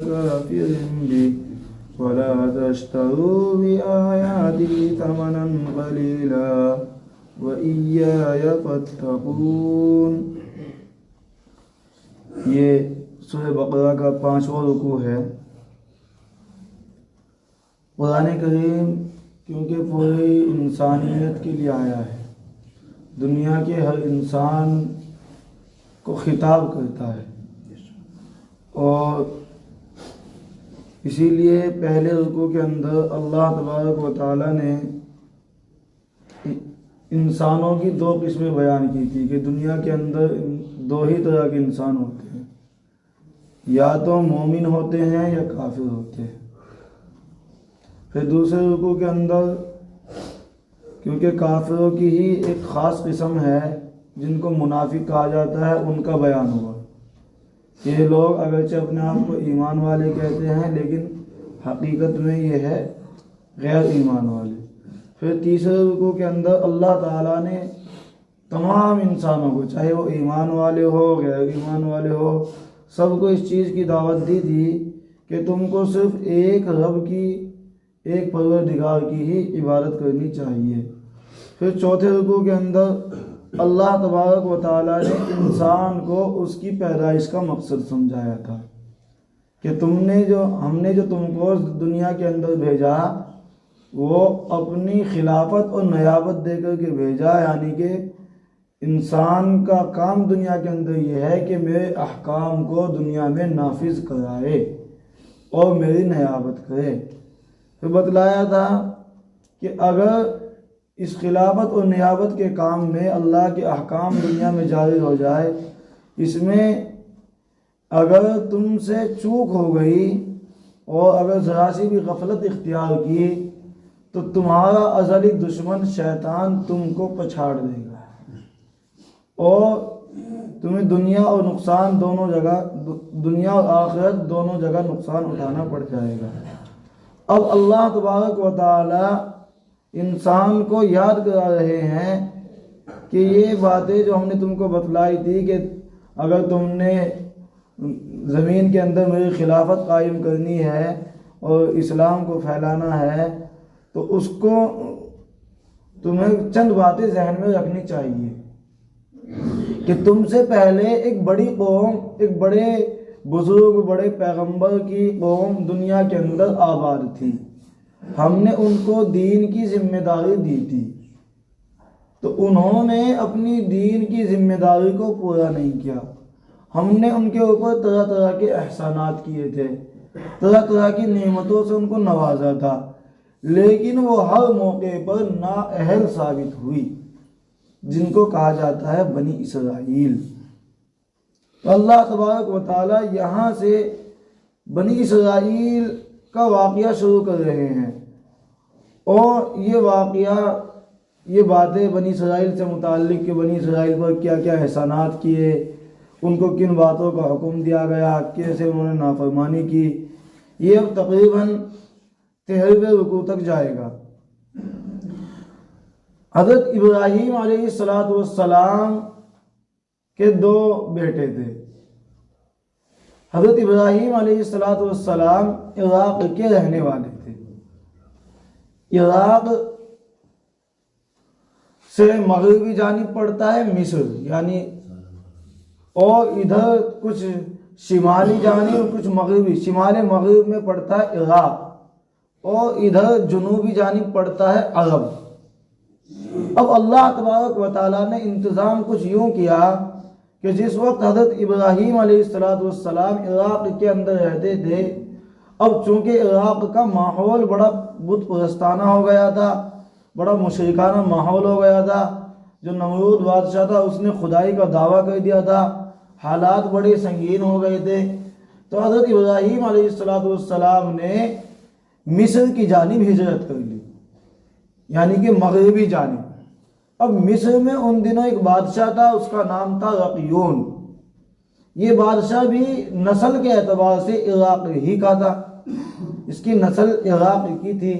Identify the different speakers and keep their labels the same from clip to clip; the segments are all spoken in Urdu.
Speaker 1: كافر به ولا تشتروا بآياتي ثمنا قليلا وإياي فاتقون۔ یہ سورہ بقرہ کا 5واں رکوع ہے۔ قرآن کریم کیونکہ پوری انسانیت کے لیے آیا ہے، دنیا کے ہر انسان کو خطاب کرتا ہے، اور اسی لیے پہلے رکوع کے اندر اللہ تبارک و تعالیٰ نے انسانوں کی 2 قسمیں بیان کی تھی کہ دنیا کے اندر 2 ہی طرح کے انسان ہوتے ہیں، یا تو مومن ہوتے ہیں یا کافر ہوتے ہیں۔ پھر دوسرے رکوع کے اندر کیونکہ کافروں کی ہی ایک خاص قسم ہے جن کو منافق کہا جاتا ہے، ان کا بیان ہوا۔ یہ لوگ اگرچہ اپنے آپ کو ایمان والے کہتے ہیں لیکن حقیقت میں یہ ہے غیر ایمان والے۔ پھر تیسرے رکوع کے اندر اللہ تعالیٰ نے تمام انسانوں کو، چاہے وہ ایمان والے ہو غیر ایمان والے ہو، سب کو اس چیز کی دعوت دی تھی کہ تم کو صرف ایک رب کی، ایک پروردگار کی ہی عبادت کرنی چاہیے۔ پھر چوتھے رکوع کے اندر اللہ تبارک و تعالیٰ نے انسان کو اس کی پیدائش کا مقصد سمجھایا تھا کہ ہم نے جو تم کو دنیا کے اندر بھیجا وہ اپنی خلافت اور نیابت دے کر کے بھیجا، یعنی کہ انسان کا کام دنیا کے اندر یہ ہے کہ میرے احکام کو دنیا میں نافذ کرائے اور میری نیابت کرے۔ پھر بتلایا تھا کہ اگر اس خلافت اور نیابت کے کام میں اللہ کے احکام دنیا میں جاری ہو جائے، اس میں اگر تم سے چوک ہو گئی اور اگر ذرا سی بھی غفلت اختیار کی تو تمہارا ازلی دشمن شیطان تم کو پچھاڑ دے گا اور تمہیں دنیا اور نقصان دونوں جگہ، دنیا اور آخرت دونوں جگہ نقصان اٹھانا پڑ جائے گا۔ اب اللہ تبارک و تعالی انسان کو یاد کرا رہے ہیں کہ یہ باتیں جو ہم نے تم کو بتلائی تھی کہ اگر تم نے زمین کے اندر میری خلافت قائم کرنی ہے اور اسلام کو پھیلانا ہے تو اس کو تمہیں چند باتیں ذہن میں رکھنی چاہیے کہ تم سے پہلے ایک بڑی قوم، ایک بڑے بزرگ، بڑے پیغمبر کی قوم دنیا کے اندر آباد تھی، ہم نے ان کو دین کی ذمہ داری دی تھی، تو انہوں نے اپنی دین کی ذمہ داری کو پورا نہیں کیا۔ ہم نے ان کے اوپر طرح طرح کے احسانات کیے تھے، طرح طرح کی نعمتوں سے ان کو نوازا تھا، لیکن وہ ہر موقع پر نااہل ثابت ہوئی، جن کو کہا جاتا ہے بنی اسرائیل۔ اللہ تبارک و تعالی یہاں سے بنی اسرائیل کا واقعہ شروع کر رہے ہیں، اور یہ واقعہ، یہ باتیں بنی اسرائیل سے متعلق کہ بنی اسرائیل پر کیا کیا احسانات کیے، ان کو کن باتوں کا حکم دیا گیا، کیسے انہوں نے نافرمانی کی، یہ اب تقریباً 13ویں رکوع تک جائے گا۔ حضرت ابراہیم علیہ السلام کے 2 بیٹے تھے۔ حضرت ابراہیم علیہ السلام عراق کے رہنے والے تھے۔ عراق سے مغربی جانب پڑتا ہے مصر، یعنی اور ادھر کچھ شمالی جانب، کچھ مغربی، شمال مغرب میں پڑتا ہے عراق، اور ادھر جنوبی جانب پڑتا ہے عرب۔ اب اللہ تبارک و تعالیٰ نے انتظام کچھ یوں کیا کہ جس وقت حضرت ابراہیم علیہ السلام عراق کے اندر رہتے تھے، اب چونکہ عراق کا ماحول بڑا بت پرستانہ ہو گیا تھا، بڑا مشرکانہ ماحول ہو گیا تھا، جو نمرود بادشاہ تھا اس نے خدائی کا دعویٰ کر دیا تھا، حالات بڑے سنگین ہو گئے تھے، تو حضرت ابراہیم علیہ السلام نے مصر کی جانب ہجرت کر لی، یعنی کہ مغربی جانب۔ اب مصر میں ان دنوں ایک بادشاہ تھا، اس کا نام تھا رقیون۔ یہ بادشاہ بھی نسل کے اعتبار سے عراق ہی کا تھا، اس کی نسل عراق کی تھی۔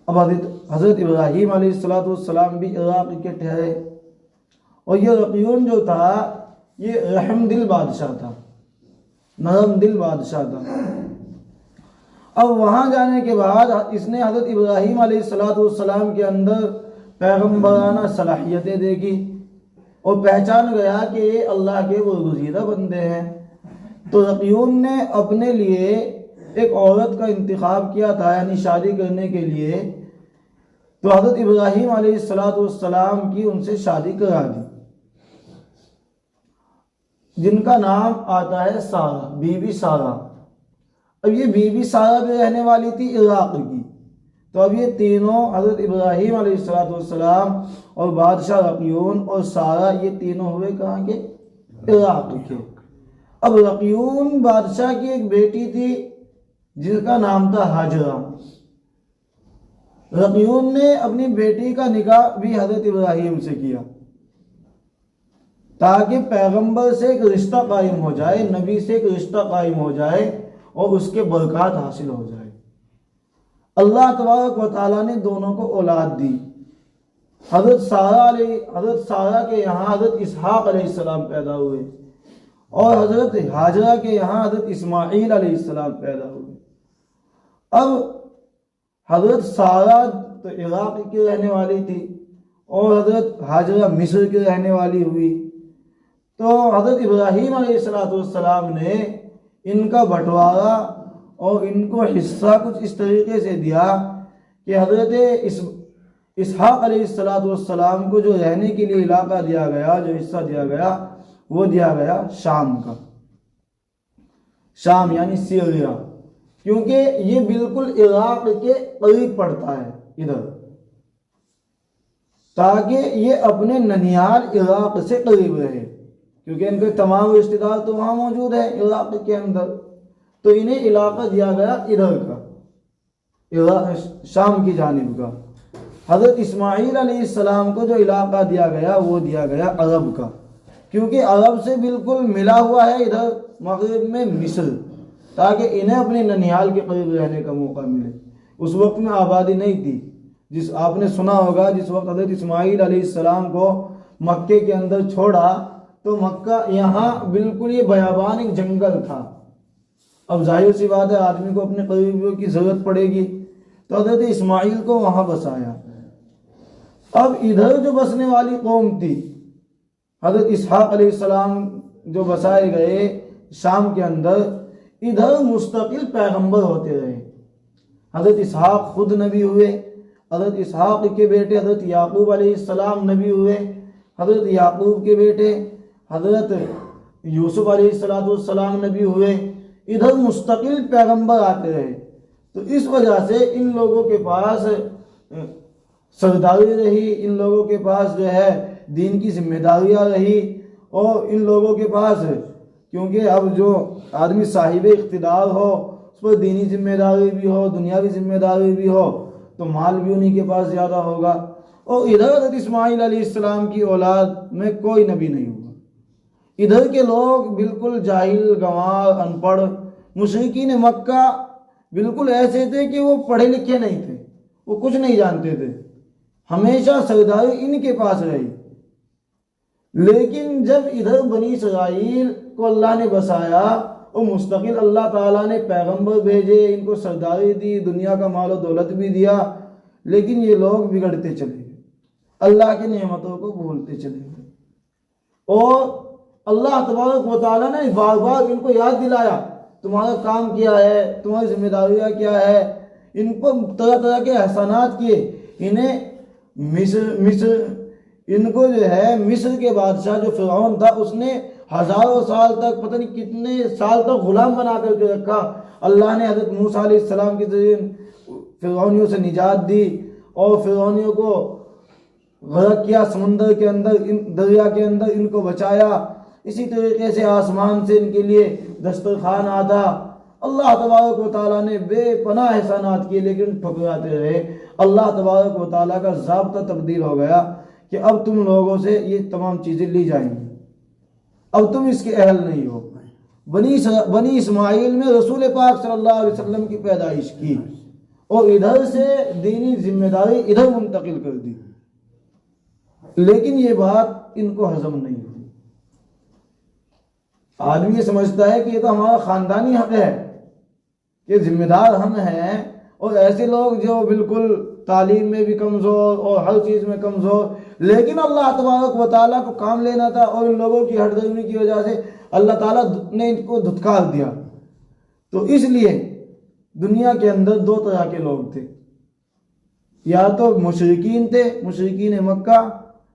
Speaker 1: اب حضرت ابراہیم علیہ السلام بھی عراق کے ٹھہرے، اور یہ رقیون جو تھا یہ رحم دل بادشاہ تھا، نرم دل بادشاہ تھا۔ اب وہاں جانے کے بعد اس نے حضرت ابراہیم علیہ السلام کے اندر پیغمبرانہ صلاحیتیں دیکھی اور پہچان گیا کہ یہ اللہ کے برگزیدہ بندے ہیں۔ تو رقیون نے اپنے لیے ایک عورت کا انتخاب کیا تھا، یعنی شادی کرنے کے لیے، تو حضرت ابراہیم علیہ السلام کی ان سے شادی کرا دی، جن کا نام آتا ہے سارہ، بی بی سارہ۔ اب یہ بی بی سارہ بھی رہنے والی تھی عراق کی۔ تو اب یہ تینوں حضرت ابراہیم علیہ السلام اور بادشاہ رقیون اور سارہ، یہ تینوں ہوئے کہاں کے؟ عراق کے۔ اب رقیون بادشاہ کی ایک بیٹی تھی جس کا نام تھا ہاجرہ۔ رقیون نے اپنی بیٹی کا نکاح بھی حضرت ابراہیم سے کیا تاکہ پیغمبر سے ایک رشتہ قائم ہو جائے، نبی سے ایک رشتہ قائم ہو جائے اور اس کے برکات حاصل ہو جائے۔ اللہ تبارک و تعالیٰ نے دونوں کو اولاد دی۔ حضرت سارہ کے یہاں حضرت اسحاق علیہ السلام پیدا ہوئے اور حضرت ہاجرہ کے یہاں حضرت اسماعیل علیہ السلام پیدا ہوئے۔ اب حضرت سارہ تو عراق کی رہنے والی تھی اور حضرت ہاجرہ مصر کی رہنے والی ہوئی۔ تو حضرت ابراہیم علیہ السلام نے ان کا بٹوارا اور ان کو حصہ کچھ اس طریقے سے دیا کہ حضرت اسحاق علیہ السلام کو جو رہنے کے لیے علاقہ دیا گیا، جو حصہ دیا گیا، وہ دیا گیا شام کا، شام یعنی سیریا، کیونکہ یہ بالکل عراق کے قریب پڑتا ہے ادھر، تاکہ یہ اپنے ننیال عراق سے قریب رہے، کیونکہ ان کے تمام رشتہ دار تو وہاں موجود ہیں عراق کے اندر۔ تو انہیں علاقہ دیا گیا ادھر کا، شام کی جانب کا۔ حضرت اسماعیل علیہ السلام کو جو علاقہ دیا گیا وہ دیا گیا عرب کا، کیونکہ عرب سے بالکل ملا ہوا ہے ادھر مغرب میں مصر، تاکہ انہیں اپنے ننیال کے قریب رہنے کا موقع ملے۔ اس وقت میں آبادی نہیں تھی، جس آپ نے سنا ہوگا جس وقت حضرت اسماعیل علیہ السلام کو مکے کے اندر چھوڑا تو مکہ یہاں بالکل یہ بیابان ایک جنگل تھا۔ اب ظاہر سی بات ہے آدمی کو اپنے قریبیوں کی ضرورت پڑے گی، تو حضرت اسماعیل کو وہاں بسایا۔ اب ادھر جو بسنے والی قوم تھی، حضرت اسحاق علیہ السلام جو بسائے گئے شام کے اندر، ادھر مستقل پیغمبر ہوتے رہے۔ حضرت اسحاق خود نبی ہوئے، حضرت اسحاق کے بیٹے حضرت یعقوب علیہ السلام نبی ہوئے، حضرت یعقوب کے بیٹے حضرت یوسف علیہ السلام نبی ہوئے، ادھر مستقل پیغمبر آتے رہے۔ تو اس وجہ سے ان لوگوں کے پاس سرداری رہی، ان لوگوں کے پاس جو ہے دین کی ذمہ داریاں رہی، اور ان لوگوں کے پاس کیونکہ اب جو آدمی صاحب اقتدار ہو اس پر دینی ذمہ داری بھی ہو، دنیاوی ذمہ داری بھی ہو، تو مال بھی انہی کے پاس زیادہ ہوگا۔ اور ادھر حضرت اسماعیل علیہ السلام کی اولاد میں کوئی نبی نہیں ہوا۔ ادھر کے لوگ بالکل جاہل، گنوار، ان پڑھ، مشرکین مکہ بالکل ایسے تھے کہ وہ پڑھے لکھے نہیں تھے، وہ کچھ نہیں جانتے تھے، ہمیشہ سرداری ان کے پاس رہی۔ لیکن جب ادھر بنی اسرائیل کو اللہ نے بسایا اور مستقل اللہ تعالیٰ نے پیغمبر بھیجے، ان کو سرداری دی، دنیا کا مال و دولت بھی دیا، لیکن یہ لوگ بگڑتے چلے گئے، اللہ کی نعمتوں کو بھولتے چلے گئے۔ اور اللہ تبارک و تعالیٰ نے بار بار ان کو یاد دلایا تمہارا کام کیا ہے، تمہاری ذمہ داریاں کیا ہے، ان کو طرح طرح کے احسانات کیے۔ انہیں مصر ان کو جو ہے مصر کے بادشاہ جو فرعون تھا اس نے ہزاروں سال تک، پتہ نہیں کتنے سال تک غلام بنا کر کے رکھا۔ اللہ نے حضرت موسیٰ علیہ السلام کے ذریعے فرعونیوں سے نجات دی اور فرعونیوں کو غرق کیا سمندر کے اندر، دریا کے اندر ان کو بچایا۔ اسی طریقے سے آسمان سے ان کے لیے دسترخوان آتا۔ اللہ تبارک و تعالیٰ نے بے پناہ احسانات کیے، لیکن ٹھکراتے رہے۔ اللہ تبارک و تعالیٰ کا ضابطہ تبدیل ہو گیا کہ اب تم لوگوں سے یہ تمام چیزیں لی جائیں گی، اب تم اس کے اہل نہیں ہو۔ بنی اسماعیل میں رسول پاک صلی اللہ علیہ وسلم کی پیدائش کی اور ادھر سے دینی ذمہ داری ادھر منتقل کر دی، لیکن یہ بات ان کو ہضم نہیں ہوئی۔ آدمی یہ سمجھتا ہے کہ یہ تو ہمارا خاندانی حق ہے کہ ذمہ دار ہم ہیں، اور ایسے لوگ جو بالکل تعلیم میں بھی کمزور اور ہر چیز میں کمزور، لیکن اللہ تبارک و تعالیٰ کو کام لینا تھا، اور ان لوگوں کی ہٹ درمی کی وجہ سے اللہ تعالیٰ نے ان کو دھتکار دیا۔ تو اس لیے دنیا کے اندر دو طرح کے لوگ تھے، یا تو مشرکین تھے، مشرکین مکہ،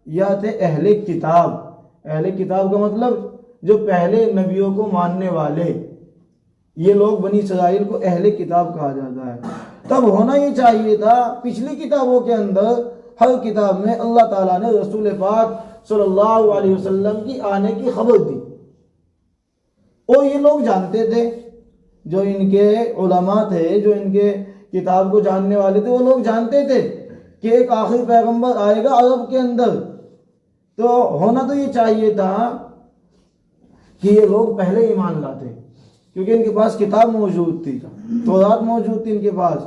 Speaker 1: یا تھے اہل کتاب۔ اہل کتاب کا مطلب جو پہلے نبیوں کو ماننے والے، یہ لوگ بنی اسرائیل کو اہل کتاب کہا جاتا ہے۔ تب ہونا یہ چاہیے تھا، پچھلی کتابوں کے اندر ہر کتاب میں اللہ تعالیٰ نے رسول پاک صلی اللہ علیہ وسلم کی آنے کی خبر دی، اور یہ لوگ جانتے تھے، جو ان کے علماء تھے، جو ان کے کتاب کو جاننے والے تھے، وہ لوگ جانتے تھے کہ ایک آخری پیغمبر آئے گا عرب کے اندر۔ تو ہونا تو یہ چاہیے تھا کہ یہ لوگ پہلے ایمان لاتے، کیونکہ ان کے پاس کتاب موجود تھی، تورات موجود تھی ان کے پاس،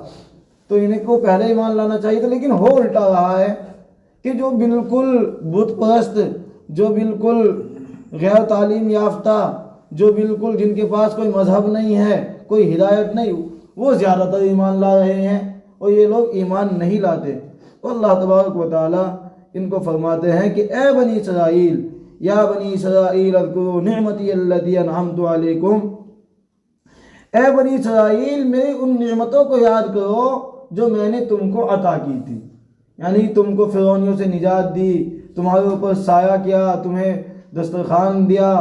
Speaker 1: تو ان کو پہلے ایمان لانا چاہیے تھا۔ لیکن ہو الٹا رہا ہے کہ جو بالکل بت پرست، جو بالکل غیر تعلیم یافتہ، جو بالکل جن کے پاس کوئی مذہب نہیں ہے، کوئی ہدایت نہیں، وہ زیادہ تر ایمان لا رہے ہیں، اور یہ لوگ ایمان نہیں لاتے۔ اللہ تبارک و تعالیٰ ان کو فرماتے ہیں کہ اے بنی اسرائیل، یا بنی اسرائیل اذکروا نعمتی التی انعمت علیکم، اے بنی اسرائیل میری ان نعمتوں کو یاد کرو جو میں نے تم کو عطا کی تھی، یعنی تم کو فرعونیوں سے نجات دی، تمہارے اوپر سایہ کیا، تمہیں دسترخوان دیا،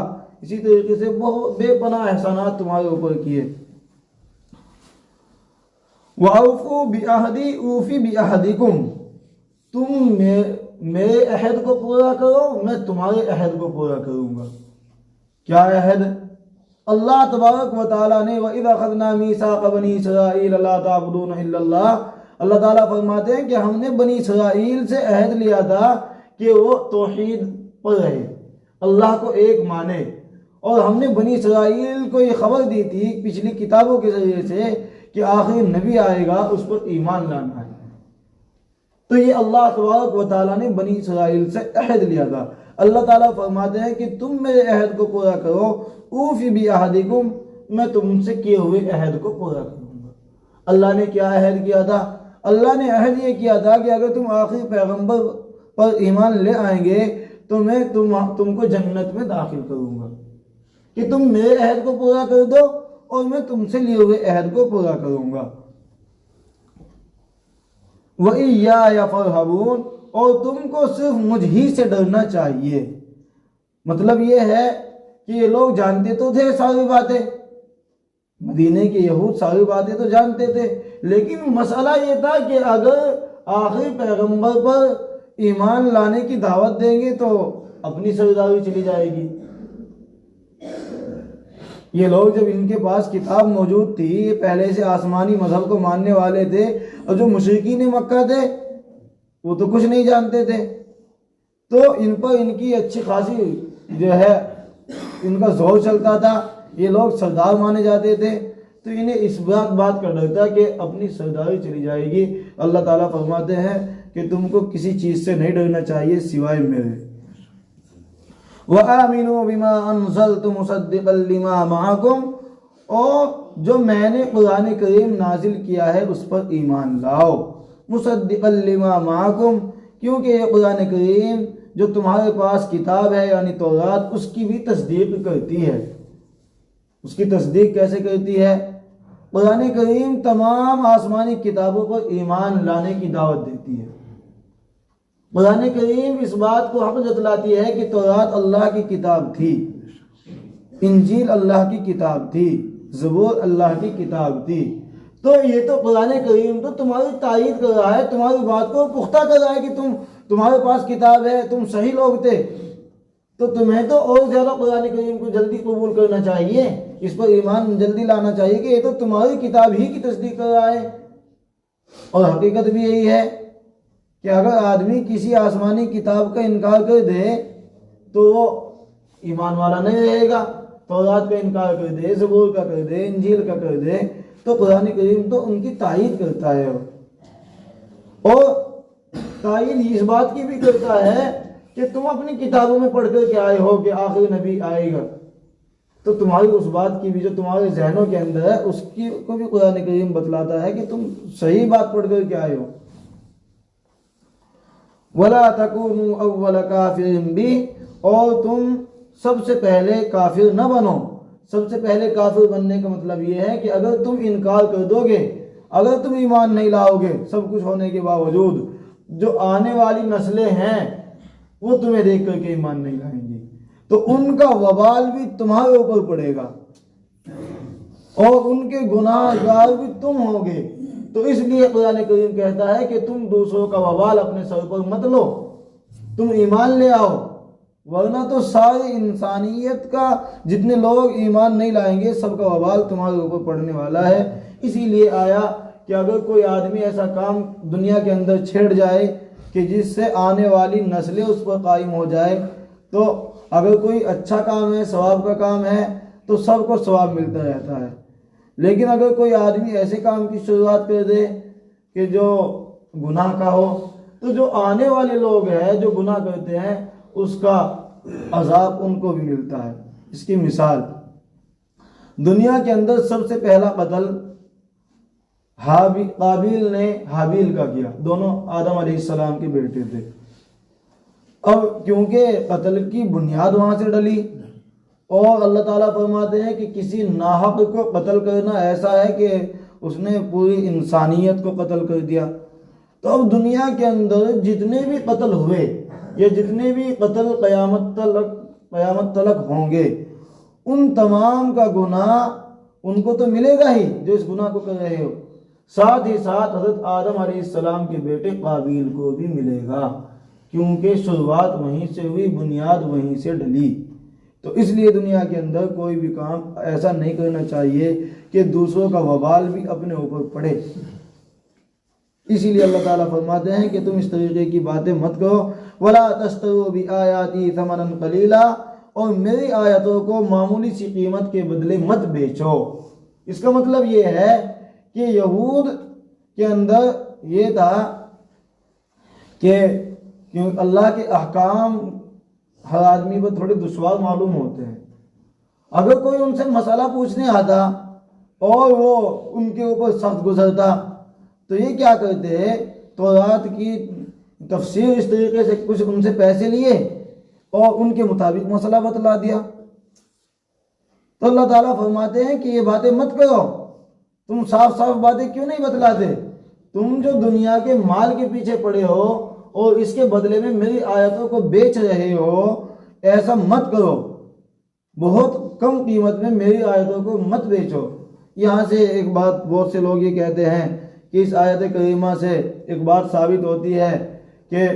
Speaker 1: اسی طریقے سے بہت بے پناہ احسانات تمہارے اوپر کیے۔ وَأَوْفُوا بِعَهْدِي أُوفِ بِعَهْدِكُمْ، تم میرے عہد کو پورا کرو، میں تمہارے عہد کو پورا کروں گا۔ کیا عہد؟ اللہ تبارک و تعالیٰ نے وَإِذْ أَخَذْنَا مِيثَاقَ بَنِي إِسْرَائِيلَ لَا تَعْبُدُونَ إِلَّا اللَّهَ، اللہ تعالیٰ فرماتے ہیں کہ ہم نے بنی اسرائیل سے عہد لیا تھا کہ وہ توحید پر رہے، اللہ کو ایک مانے، اور ہم نے بنی اسرائیل کو یہ خبر دی تھی پچھلی کتابوں کے ذریعے سے کہ آخری نبی آئے گا، اس پر ایمان لانا ہے۔ تو یہ اللہ تبارک و تعالیٰ نے بنی اسرائیل سے عہد لیا تھا۔ اللہ تعالیٰ فرماتے ہیں کہ تم میرے عہد کو پورا کرو، اوفی بعہدکم، میں تم سے کیے ہوئے عہد کو پورا کروں گا۔ اللہ نے کیا عہد کیا تھا؟ اللہ نے عہد یہ کیا تھا کہ اگر تم آخری پیغمبر پر ایمان لے آئیں گے تو میں تم کو جنت میں داخل کروں گا، کہ تم میرے عہد کو پورا کر دو اور میں تم سے لیے ہوئے عہد کو پورا کروں گا۔ وَإِيَّايَ فَارْهَبُونَ، اور تم کو صرف مجھ ہی سے ڈرنا چاہیے۔ مطلب یہ ہے کہ یہ لوگ جانتے تو تھے ساری باتیں، مدینے کے یہود ساری باتیں تو جانتے تھے، لیکن مسئلہ یہ تھا کہ اگر آخری پیغمبر پر ایمان لانے کی دعوت دیں گے تو اپنی سرداری چلی جائے گی۔ یہ لوگ جب ان کے پاس کتاب موجود تھی، یہ پہلے سے آسمانی مذہب کو ماننے والے تھے، اور جو مشرکین مکہ تھے وہ تو کچھ نہیں جانتے تھے، تو ان پر ان کی اچھی خاصی جو ہے ان کا زور چلتا تھا، یہ لوگ سردار مانے جاتے تھے، تو انہیں اس بات کا ڈر تھا کہ اپنی سرداری چلی جائے گی۔ اللہ تعالیٰ فرماتے ہیں کہ تم کو کسی چیز سے نہیں ڈرنا چاہیے سوائے میرے۔ وَآمِنُوا بِمَا أَنزَلْتُ مُصَدِّقًا لِمَا مَعَكُمْ، اور جو میں نے قرآن کریم نازل کیا ہے اس پر ایمان لاؤ۔ مُصَدِّقًا لِمَا مَعَكُمْ، کیونکہ یہ قرآن کریم جو تمہارے پاس کتاب ہے یعنی تورات، اس کی بھی تصدیق کرتی ہے۔ اس کی تصدیق کیسے کرتی ہے؟ قرآن کریم تمام آسمانی کتابوں پر ایمان لانے کی دعوت دیتی ہے۔ قرآن کریم اس بات کو حق جتلاتی ہے کہ تورات اللہ کی کتاب تھی، انجیل اللہ کی کتاب تھی، زبور اللہ کی کتاب تھی۔ تو یہ تو قرآن کریم تو تمہاری تائید کر رہا ہے، تمہاری بات کو پختہ کر رہا ہے کہ تمہارے پاس کتاب ہے، تم صحیح لوگ تھے، تو تمہیں تو اور زیادہ قرآن کریم کو جلدی قبول کرنا چاہیے، اس پر ایمان جلدی لانا چاہیے کہ یہ تو تمہاری کتاب ہی کی تصدیق کر رہا ہے۔ اور حقیقت بھی یہی ہے کہ اگر آدمی کسی آسمانی کتاب کا انکار کر دے تو وہ ایمان والا نہیں رہے گا۔ تورات کا انکار کر دے، زبور کا کر دے، انجیل کا کر دے، تو قرآن کریم تو ان کی تائید کرتا ہے، اور تائید اس بات کی بھی کرتا ہے کہ تم اپنی کتابوں میں پڑھ کر کے آئے ہو کہ آخری نبی آئے گا۔ تو تمہاری اس بات کی بھی جو تمہارے ذہنوں کے اندر ہے اس کی کو بھی قرآن کریم بتلاتا ہے کہ تم صحیح بات پڑھ کر کے آئے ہو. وَلَا تَكُونُوا أَوَّلَ كَافِرٍ بِهِ، اور تم سب سے پہلے کافر نہ بنو. سب سے پہلے کافر بننے کا مطلب یہ ہے کہ اگر تم انکار کر دو گے، اگر تم ایمان نہیں لاؤ گے سب کچھ ہونے کے باوجود، جو آنے والی نسلیں ہیں وہ تمہیں دیکھ کر کے ایمان نہیں لائیں گی، تو ان کا وبال بھی تمہارے اوپر پڑے گا اور ان کے گناہ گار بھی تم ہوگے. تو اس لیے قرآن کریم کہتا ہے کہ تم دوسروں کا وبال اپنے سر پر مت لو، تم ایمان لے آؤ، ورنہ تو ساری انسانیت کا جتنے لوگ ایمان نہیں لائیں گے سب کا وبال تمہارے اوپر پڑنے والا ہے. اسی لیے آیا کہ اگر کوئی آدمی ایسا کام دنیا کے اندر چھیڑ جائے کہ جس سے آنے والی نسلیں اس پر قائم ہو جائے، تو اگر کوئی اچھا کام ہے، ثواب کا کام ہے، تو سب کو ثواب ملتا رہتا ہے. لیکن اگر کوئی آدمی ایسے کام کی شروعات کر دے کہ جو گناہ کا ہو، تو جو آنے والے لوگ ہیں جو گناہ کرتے ہیں اس کا عذاب ان کو بھی ملتا ہے. اس کی مثال دنیا کے اندر سب سے پہلا قتل قابیل نے حابیل کا کیا. دونوں آدم علیہ السلام کے بیٹے تھے. اب کیونکہ قتل کی بنیاد وہاں سے ڈلی، اور اللہ تعالیٰ فرماتے ہیں کہ کسی ناحق کو قتل کرنا ایسا ہے کہ اس نے پوری انسانیت کو قتل کر دیا. تو اب دنیا کے اندر جتنے بھی قتل ہوئے یا جتنے بھی قتل قیامت تلک ہوں گے، ان تمام کا گناہ ان کو تو ملے گا ہی جو اس گناہ کو کر رہے ہو، ساتھ ہی ساتھ حضرت آدم علیہ السلام کے بیٹے قابیل کو بھی ملے گا، کیونکہ شروعات وہیں سے ہوئی، بنیاد وہیں سے ڈلی. تو اس لیے دنیا کے اندر کوئی بھی کام ایسا نہیں کرنا چاہیے کہ دوسروں کا وبال بھی اپنے اوپر پڑے. اسی لیے اللہ تعالیٰ فرماتے ہیں کہ تم اس طریقے کی باتیں مت کرو. وَلَا تَشْتَرُوا بِآيَاتِي ثَمَنًا قَلِيلًا، اور میری آیتوں کو معمولی سی قیمت کے بدلے مت بیچو. اس کا مطلب یہ ہے کہ یہود کے اندر یہ تھا کہ اللہ کے احکام ہر آدمی پر تھوڑے دشوار معلوم ہوتے ہیں. اگر کوئی ان سے مسئلہ پوچھنے آتا اور وہ ان کے اوپر سخت گزرتا تو یہ کیا کرتے ہیں، تورات کی تفسیر اس طریقے سے کچھ ان سے پیسے لیے اور ان کے مطابق مسئلہ بتلا دیا. تو اللہ تعالیٰ فرماتے ہیں کہ یہ باتیں مت کرو. تم صاف صاف باتیں کیوں نہیں بتلاتے؟ تم جو دنیا کے مال کے پیچھے پڑے ہو اور اس کے بدلے میں میری آیتوں کو بیچ رہے ہو، ایسا مت کرو. بہت کم قیمت میں میری آیتوں کو مت بیچو. یہاں سے ایک بات بہت سے لوگ یہ کہتے ہیں کہ اس آیت کریمہ سے ایک بات ثابت ہوتی ہے کہ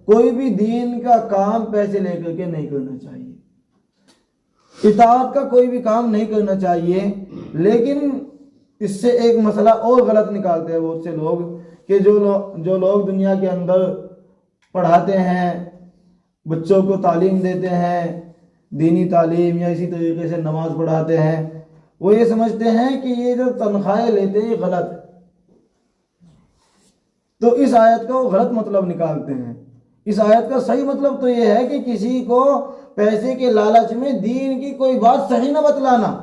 Speaker 1: کوئی بھی دین کا کام پیسے لے کر کے نہیں کرنا چاہیے، اطاعت کا کوئی بھی کام نہیں کرنا چاہیے. لیکن اس سے ایک مسئلہ اور غلط نکالتے ہیں بہت سے لوگ کہ جو لوگ دنیا کے اندر پڑھاتے ہیں، بچوں کو تعلیم دیتے ہیں، دینی تعلیم یا اسی طریقے سے نماز پڑھاتے ہیں، وہ یہ سمجھتے ہیں کہ یہ جو تنخواہیں لیتے ہیں یہ غلط ہے. تو اس آیت کا وہ غلط مطلب نکالتے ہیں. اس آیت کا صحیح مطلب تو یہ ہے کہ کسی کو پیسے کے لالچ میں دین کی کوئی بات صحیح نہ بتلانا.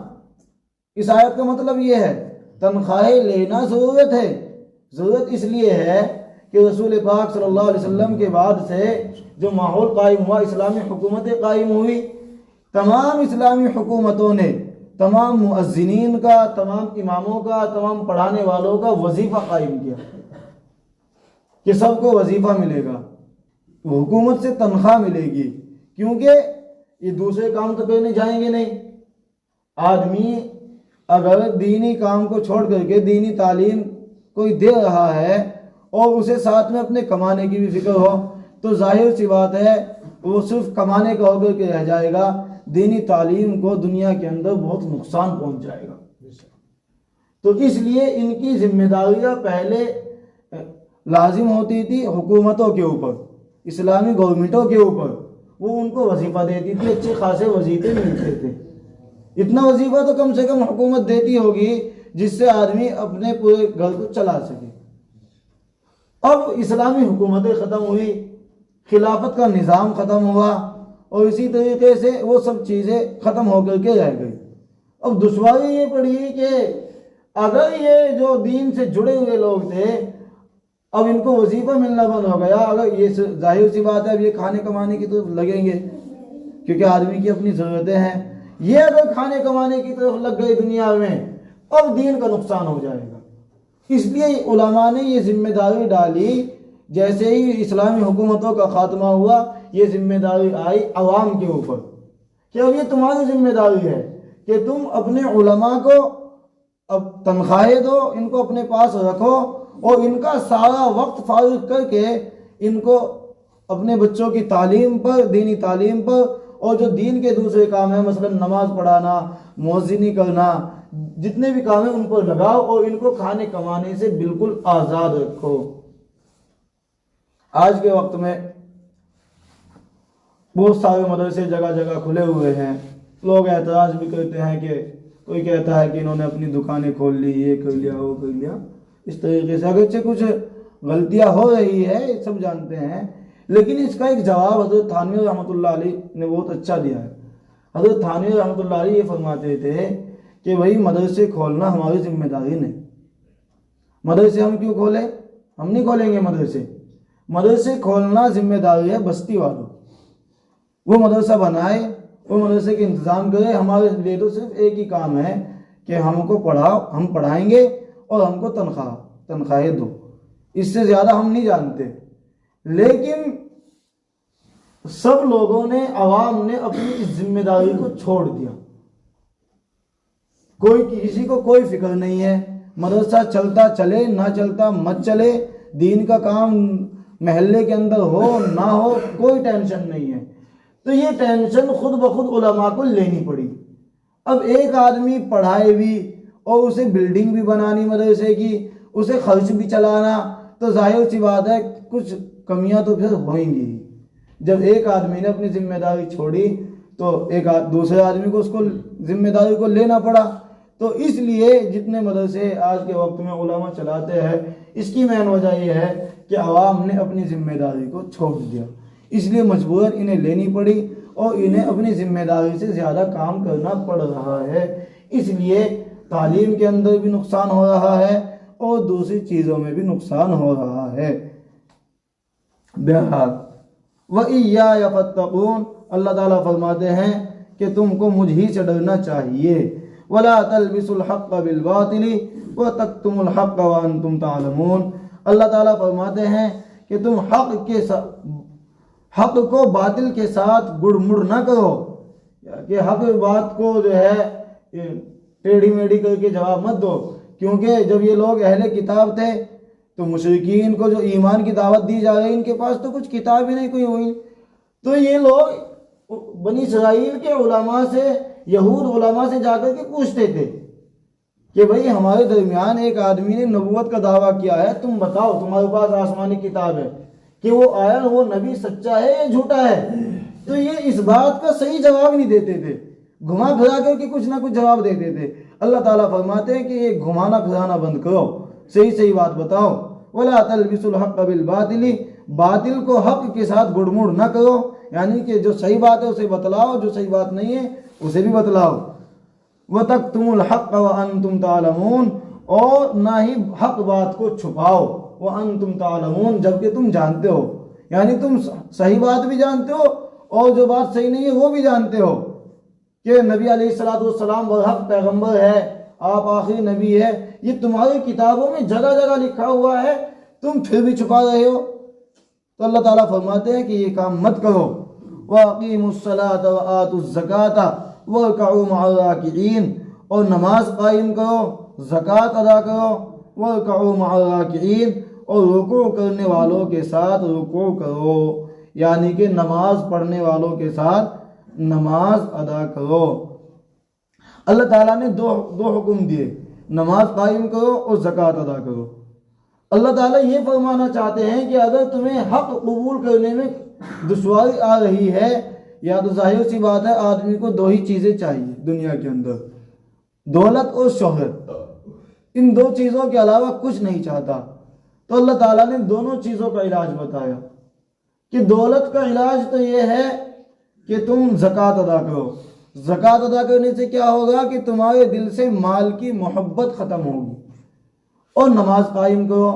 Speaker 1: اس آیت کا مطلب یہ ہے تنخواہیں لینا ضرورت ہے. ضرورت اس لیے ہے کہ رسول پاک صلی اللہ علیہ وسلم کے بعد سے جو ماحول قائم ہوا، اسلامی حکومتیں قائم ہوئی، تمام اسلامی حکومتوں نے تمام مؤذنین کا، تمام اماموں کا، تمام پڑھانے والوں کا وظیفہ قائم کیا کہ سب کو وظیفہ ملے گا، حکومت سے تنخواہ ملے گی، کیونکہ یہ دوسرے کام تو کرنے جائیں گے نہیں. آدمی اگر دینی کام کو چھوڑ کر کے دینی تعلیم کوئی دے رہا ہے اور اسے ساتھ میں اپنے کمانے کی بھی فکر ہو تو ظاہر سی بات ہے وہ صرف کمانے کا ہو کر کے رہ جائے گا. دینی تعلیم کو دنیا کے اندر بہت نقصان پہنچ جائے گا. تو اس لیے ان کی ذمہ داریاں پہلے لازم ہوتی تھی حکومتوں کے اوپر، اسلامی گورنمنٹوں کے اوپر. وہ ان کو وظیفہ دیتی تھی، اچھے خاصے وظیفے ملتے تھے. اتنا وظیفہ تو کم سے کم حکومت دیتی ہوگی جس سے آدمی اپنے پورے گھر کو چلا سکے. اب اسلامی حکومتیں ختم ہوئی، خلافت کا نظام ختم ہوا اور اسی طریقے سے وہ سب چیزیں ختم ہو کر کے رہ گئی. اب دشواری یہ پڑی کہ اگر یہ جو دین سے جڑے ہوئے لوگ تھے اب ان کو وظیفہ ملنا بند ہو گیا، اگر یہ ظاہر سی بات ہے اب یہ کھانے کمانے کی طرف لگیں گے کیونکہ آدمی کی اپنی ضرورتیں ہیں، یہ اگر کھانے کمانے کی طرف لگ گئے دنیا میں اب دین کا نقصان ہو جائے گا۔ اس لیے علماء نے یہ ذمہ داری ڈالی، جیسے ہی اسلامی حکومتوں کا خاتمہ ہوا یہ ذمہ داری آئی عوام کے اوپر کہ اب یہ تمہاری ذمہ داری ہے کہ تم اپنے علماء کو اب تنخواہیں دو، ان کو اپنے پاس رکھو اور ان کا سارا وقت فارغ کر کے ان کو اپنے بچوں کی تعلیم پر، دینی تعلیم پر، اور جو دین کے دوسرے کام ہیں مثلا نماز پڑھانا، مؤذنی کرنا، جتنے بھی کام ہیں ان پر لگاؤ اور ان کو کھانے کمانے سے بالکل آزاد رکھو۔ آج کے وقت میں بہت سارے مدرسے جگہ جگہ کھلے ہوئے ہیں، لوگ اعتراض بھی کرتے ہیں کہ کوئی کہتا ہے کہ انہوں نے اپنی دکانیں کھول لی، یہ کر لیا وہ کر لیا، اس طریقے سے اگرچہ کچھ غلطیاں ہو رہی ہے سب جانتے ہیں، لیکن اس کا ایک جواب حضرت تھانوی رحمۃ اللہ علیہ نے بہت اچھا دیا ہے۔ حضرت تھانوی رحمۃ اللہ علیہ یہ فرماتے تھے کہ بھائی مدرسے کھولنا ہماری ذمہ داری نہیں، مدرسے ہم کیوں کھولیں؟ ہم نہیں کھولیں گے مدرسے، مدرسے کھولنا ذمہ داری ہے بستی والوں، وہ مدرسہ بنائے، وہ مدرسے کے انتظام کرے، ہمارے لیے تو صرف ایک ہی کام ہے کہ ہم کو پڑھاؤ، ہم پڑھائیں گے اور ہم کو تنخواہیں دو، اس سے زیادہ ہم نہیں جانتے۔ لیکن سب لوگوں نے، عوام نے اپنی اس ذمہ داری کو چھوڑ دیا، کسی کو کوئی فکر نہیں ہے، مدرسہ چلتا چلے نہ چلتا مت چلے، دین کا کام محلے کے اندر ہو نہ ہو کوئی ٹینشن نہیں ہے۔ تو یہ ٹینشن خود بخود علماء کو لینی پڑی۔ اب ایک آدمی پڑھائے بھی اور اسے بلڈنگ بھی بنانی مدرسے کی، اسے خرچ بھی چلانا، تو ظاہر سی بات ہے کچھ کمیاں تو پھر ہوئیں گی۔ جب ایک آدمی نے اپنی ذمہ داری چھوڑی تو ایک دوسرے آدمی کو اس کو ذمہ داری کو لینا پڑا۔ تو اس لیے جتنے مدرسے آج کے وقت میں علماء چلاتے ہیں، اس کی مین وجہ یہ ہے کہ عوام نے اپنی ذمہ داری کو چھوڑ دیا، اس لیے مجبوراً انہیں لینی پڑی اور انہیں اپنی ذمہ داری سے زیادہ کام کرنا پڑ رہا ہے۔ اس لیے تعلیم کے اندر بھی نقصان ہو رہا ہے اور دوسری چیزوں میں بھی نقصان ہو رہا ہے۔ بہرحال وَإِيَّايَ فَاتَّقُونَ، اللہ تعالیٰ فرماتے ہیں کہ تم کو مجھ ہی سے ڈرنا چاہیے۔ وَلَا تَلْبِسُوا الْحَقَّ بِالْبَاطِلِ وَتَكْتُمُوا الْحَقَّ وَأَنْتُمْ تَعْلَمُونَ، اللہ تعالیٰ فرماتے ہیں کہ تم حق کو باطل کے ساتھ گڑ مڑ نہ کرو، کہ حق بات کو جو ہے ٹیڑھی میڑھی کر کے جواب مت دو، کیونکہ جب یہ لوگ اہل کتاب تھے تو مشرکین کو جو ایمان کی دعوت دی جا رہی ان کے پاس تو کچھ کتاب ہی نہیں کوئی ہوئی، تو یہ لوگ بنی اسرائیل کے علماء سے، یہود علماء سے جا کر کے پوچھتے تھے کہ بھئی ہمارے درمیان ایک آدمی نے نبوت کا دعویٰ کیا ہے، تم بتاؤ تمہارے پاس آسمانی کتاب ہے کہ وہ آیا وہ نبی سچا ہے یا جھوٹا ہے؟ تو یہ اس بات کا صحیح جواب نہیں دیتے تھے، گھما پھرا کر کے کچھ نہ کچھ جواب دیتے تھے۔ اللہ تعالیٰ فرماتے ہیں کہ یہ گھمانا پھرانا بند کرو، صحیح بات بتاؤ۔ وَلَا تَلْبِسُوا الْحَقَّ بِالْبَاطِلِ، باطل کو حق کے ساتھ گڑ مڑ نہ کرو، یعنی کہ جو صحیح بات ہے اسے بتلاؤ، جو صحیح بات نہیں ہے اسے بھی بتلاؤ۔ وَتَكْتُمُوا الْحَقَّ وَأَنْتُمْ تَعْلَمُونَ، اور نہ ہی حق بات کو چھپاؤ، وَأَنْتُمْ تَعْلَمُونَ، جبکہ تم جانتے ہو، یعنی تم صحیح بات بھی جانتے ہو اور جو بات صحیح نہیں ہے وہ بھی جانتے ہو کہ نبی علیہ السلام برحق پیغمبر ہے، آپ آخری نبی ہے، یہ تمہاری کتابوں میں جگہ جگہ لکھا ہوا ہے، تم پھر بھی چھپا رہے ہو۔ تو اللہ تعالیٰ فرماتے ہیں کہ یہ کام مت کرو۔ وَأَقِيمُوا الصَّلَاةَ وَآتُوا الزَّكَاةَ وَارْكَعُوا مَعَ الرَّاكِعِينَ، اور نماز قائم کرو، زکوٰۃ ادا کرو، وَارْكَعُوا مَعَ الرَّاكِعِينَ، اور رکوع کرنے والوں کے ساتھ رکوع کرو، یعنی کہ نماز پڑھنے والوں کے ساتھ نماز ادا کرو۔ اللہ تعالیٰ نے دو حکم دیے، نماز قائم کرو اور زکوٰۃ ادا کرو۔ اللہ تعالیٰ یہ فرمانا چاہتے ہیں کہ اگر تمہیں حق قبول کرنے میں دشواری آ رہی ہے، یا تو ظاہر سی بات ہے آدمی کو دو ہی چیزیں چاہیے دنیا کے اندر، دولت اور شہرت، ان دو چیزوں کے علاوہ کچھ نہیں چاہتا، تو اللہ تعالیٰ نے دونوں چیزوں کا علاج بتایا کہ دولت کا علاج تو یہ ہے کہ تم زکوٰۃ ادا کرو، زکوٰۃ ادا کرنے سے کیا ہوگا کہ تمہارے دل سے مال کی محبت ختم ہوگی. اور نماز قائم کرو.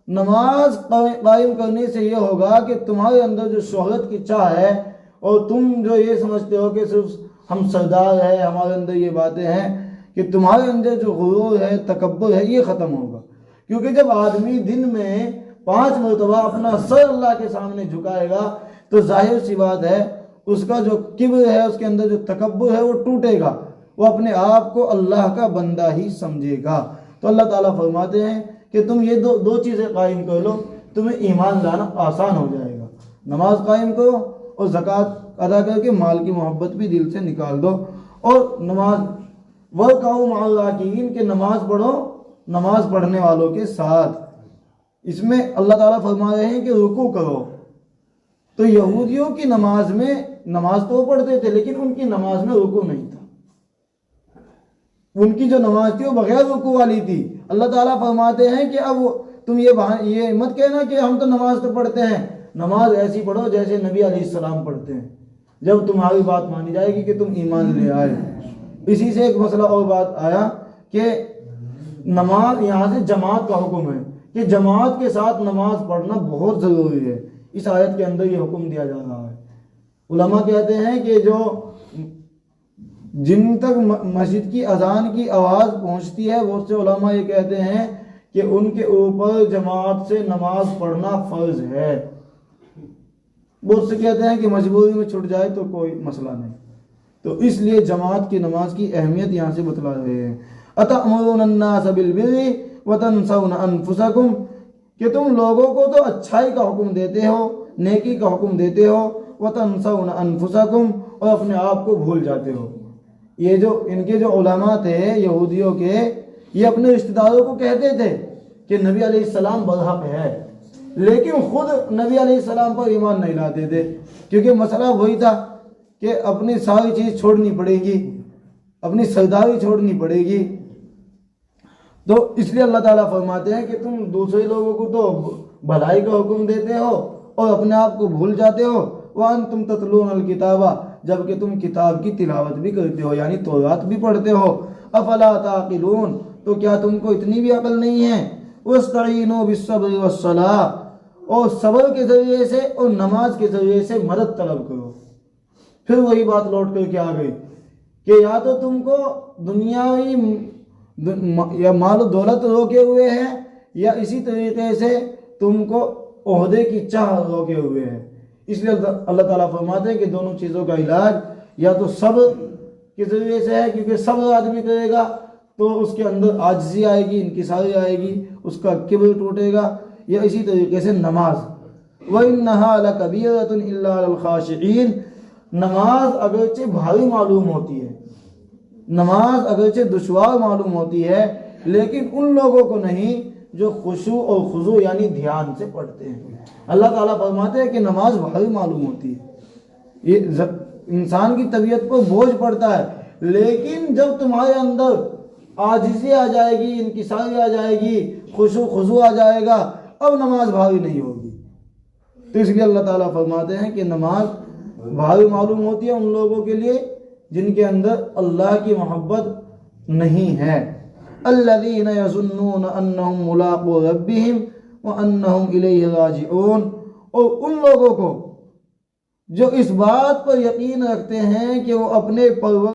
Speaker 1: نماز قائم کرنے سے یہ ہوگا کہ تمہارے اندر جو شہرت کی چاہ ہے اور تم جو یہ سمجھتے ہو کہ صرف ہم سردار ہیں، ہمارے اندر یہ باتیں ہیں، کہ تمہارے اندر جو غرور ہے، تکبر ہے، یہ ختم ہوگا. کیونکہ جب آدمی دن میں 5 مرتبہ اپنا سر اللہ کے سامنے جھکائے گا تو ظاہر سی بات ہے اس کا جو کبر ہے، اس کے اندر جو تکبر ہے وہ ٹوٹے گا، وہ اپنے آپ کو اللہ کا بندہ ہی سمجھے گا. تو اللہ تعالیٰ فرماتے ہیں کہ تم یہ دو چیزیں قائم کر لو، تمہیں ایمان لانا آسان ہو جائے گا. نماز قائم کرو اور زکوٰۃ ادا کر کے مال کی محبت بھی دل سے نکال دو. اور نماز وَارْكَعُوا مَعَ الرَّاكِعِينَ کہ نماز پڑھو نماز پڑھنے والوں کے ساتھ. اس میں اللہ تعالیٰ فرما رہے ہیں کہ رکوع کرو. تو یہودیوں کی نماز میں نماز تو وہ پڑھتے تھے لیکن ان کی نماز میں رکوع نہیں تھا. ان کی جو نماز تھی وہ بغیر رکوع والی تھی. اللہ تعالیٰ فرماتے ہیں کہ اب تم یہ مت کہنا کہ ہم تو نماز تو پڑھتے ہیں. نماز ایسی پڑھو جیسے نبی علیہ السلام پڑھتے ہیں. جب تمہاری بات مانی جائے گی کہ تم ایمان لے آئے. اسی سے ایک مسئلہ اور بات آیا کہ نماز یہاں سے جماعت کا حکم ہے کہ جماعت کے ساتھ نماز پڑھنا بہت ضروری ہے. اس آیت کے اندر یہ حکم دیا جا رہا ہے. علماء کہتے ہیں کہ جن تک مسجد کی اذان کی آواز پہنچتی ہے بہت سے علماء یہ کہتے ہیں کہ ان کے اوپر جماعت سے نماز پڑھنا فرض ہے. بہت سے کہتے ہیں کہ مجبوری میں چھوٹ جائے تو کوئی مسئلہ نہیں. تو اس لیے جماعت کی نماز کی اہمیت یہاں سے بتلا رہے ہیں. أَتَأْمُرُونَ النَّاسَ بِالْبِرِّ وَتَنْسَوْنَ أَنفُسَكُمْ کہ تم لوگوں کو تو اچھائی کا حکم دیتے ہو، نیکی کا حکم دیتے ہو، وَتَنْسَوْنَ أَنفُسَكُمْ اور اپنے آپ کو بھول جاتے ہو. یہ جو ان کے جو علماء تھے یہودیوں کے، یہ اپنے رشتہ داروں کو کہتے تھے کہ نبی علیہ السلام برحق ہے، لیکن خود نبی علیہ السلام پر ایمان نہیں لاتے تھے. کیونکہ مسئلہ وہی تھا کہ اپنی ساری چیز چھوڑنی پڑے گی، اپنی سرداری چھوڑنی پڑے گی. تو اس لیے اللہ تعالیٰ فرماتے ہیں کہ تم دوسرے لوگوں کو تو بھلائی کا حکم دیتے ہو اور اپنے آپ کو بھول جاتے ہو. وَأَنْتُمْ تَتْلُونَ الْكِتَابَ جبکہ تم کتاب کی تلاوت بھی کرتے ہو، یعنی تورات بھی پڑھتے ہو. أَفَلَا تَعْقِلُونَ تو کیا تم کو اتنی بھی عقل نہیں ہے. وَاسْتَعِينُوا بِالصَّبْرِ وَالصَّلَاةِ اور صبر کے ذریعے سے اور نماز کے ذریعے سے مدد طلب کرو. پھر وہی بات لوٹ کر کے آ گئی کہ یا تو تم کو دنیاوی یا مال و دولت روکے ہوئے ہیں، یا اسی طریقے سے تم کو عہدے کی چاہ روکے ہوئے ہیں. اس لیے اللہ تعالیٰ فرماتے ہیں کہ دونوں چیزوں کا علاج یا تو صبر کے ذریعے سے ہے، کیونکہ صبر آدمی کرے گا تو اس کے اندر عاجزی آئے گی، انکساری آئے گی، اس کا کبر ٹوٹے گا، یا اسی طریقے سے نماز. وَإِنَّهَا لَكَبِيرَةٌ إِلَّا عَلَى الْخَاشِعِينَ نماز اگرچہ بھاری معلوم ہوتی ہے، نماز اگرچہ دشوار معلوم ہوتی ہے، لیکن ان لوگوں کو نہیں جو خشوع اور خضوع یعنی دھیان سے پڑھتے ہیں. اللہ تعالیٰ فرماتے ہیں کہ نماز بھاری معلوم ہوتی ہے، یہ انسان کی طبیعت پر بوجھ پڑتا ہے، لیکن جب تمہارے اندر عاجزی آ جائے گی، انکساری آ جائے گی، خشوع خضوع آ جائے گا، اب نماز بھاری نہیں ہوگی. تو اس لیے اللہ تعالیٰ فرماتے ہیں کہ نماز بھاری معلوم ہوتی ہے ان لوگوں کے لیے جن کے اندر اللہ کی محبت نہیں ہے. الذین یظنون انہم ملاقو ربہم وانہم الیہ راجعون اور ان لوگوں کو جو اس بات پر یقین رکھتے ہیں کہ وہ اپنے پروردگار